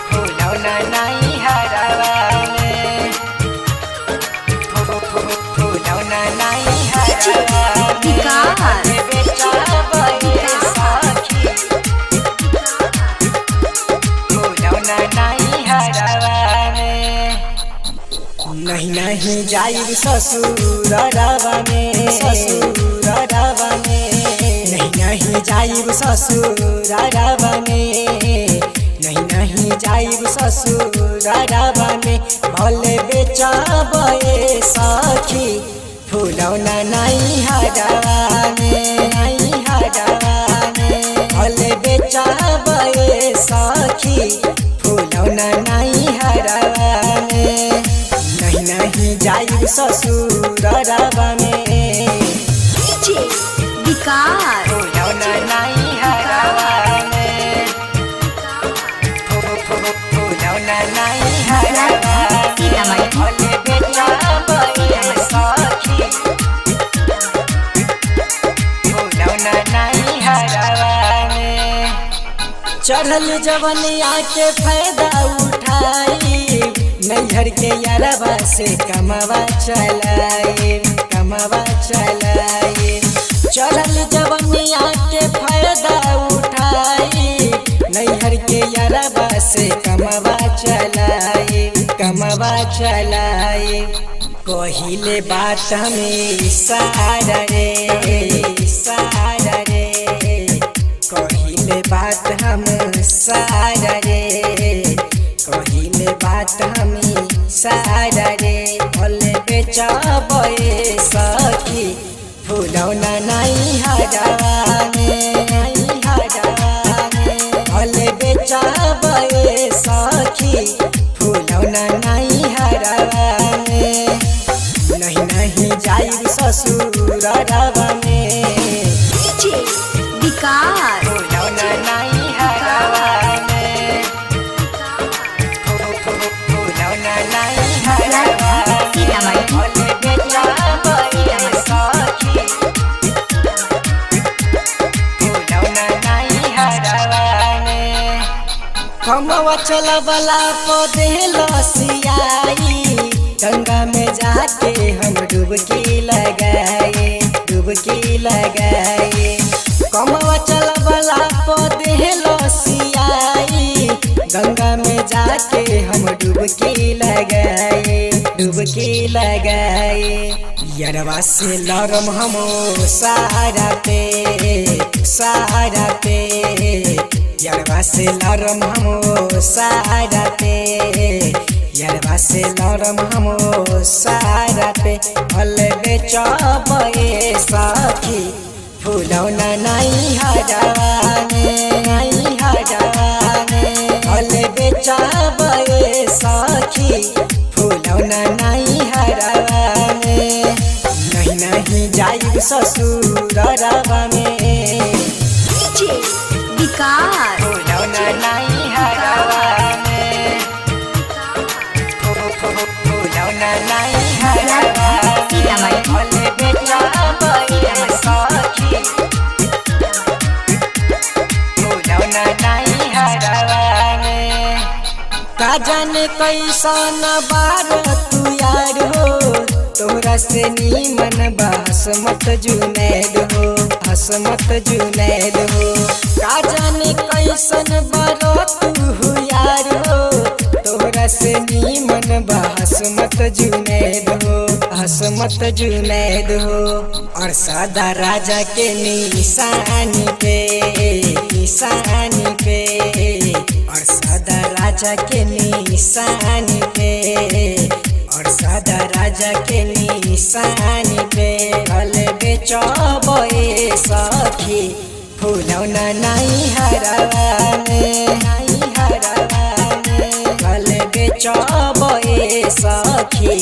फुलौना नाई हरावा में फुलौना नाई हरावा में बेचाबे सखी फुलौना नाई हरावा में नहीं नहीं जाइब ससुरवा में ससुरवा में नहीं नहीं जाइब ससुरवा में नहीं नहीं जाइब ससुरवा में भले बेचाबे सखी फुलौना नाई हरावा में नाई हरावा में भले बेचाबे सखी फुलौना नाई हरावा में नहीं नहीं जाइब ससुरवा में विकास फुलौना नाई हरावा में फुलौना नाई हरावा में भले बेचाबे सखी फुलौना नाई हरावा में चढ़ल जवनिया के फायदा उठाई नैहर के यारवा से कमावा चलाए कमावा चलाए चढ़ल जवनिया के फायदा उठाई नैहर के यारवा से कमावा चलाए कमावा चलाए कहिले बात हमें सहारा रे सहारा रे कहिले बात हम सहारा रे कहिले बात हमें सहारा रे भले बेचाबे सखी फुलौना नाई हरावा में नाई हरावा में भले बेचाबे सखी फुलौना नाई हरावा में नहीं नहीं जाइब ससुरवा में विकास फुलौना नाई हरावा में फुलौना नाई हरावा में भले बेचाबे सखी फुलौना नाई हरावा में कमवा चलबला पौधे लसियाई गंगा में जाके हम डुबकी लगाए डुबकी लगाए कमवा चलबला पौधे लसियाई गंगा में जाके हम डुबकी लगाए डुबकी लगाए यरवा से लरम हमो सहारा पे सहारा पे यरवा से लरम हमो सहारा पे यरवा से लरम हमो सहारा पे भले बेचाबे सखी फुलौना नाई हरावा में नाई हरावा में भले बेचाबे सखी फुलौना नाई हरावा में नहीं नहीं जाइब ससुरवा में विकास फुलौना नाई हरावा में फुलौना नाई हरावा में भले बेचाबे सखी फुलौना नाई हरावा में का जाने कैसन बार तू यार हो तोरा से नीमन बासमत जुनैद हो हसमत जुनैद हो का जाने कैसन बार तू यार हो तोरा से नीमन बासमत जुनैद हो हसमत जुनैद हो और सदा राजा के निशानी पे निशानी पे और सदा राजा के निशानी पे और सदा राजा के निशानी पे भले बेचाबे सखी फुलौना नाई हरावा में नाई हरावा में भले बेचाबे सखी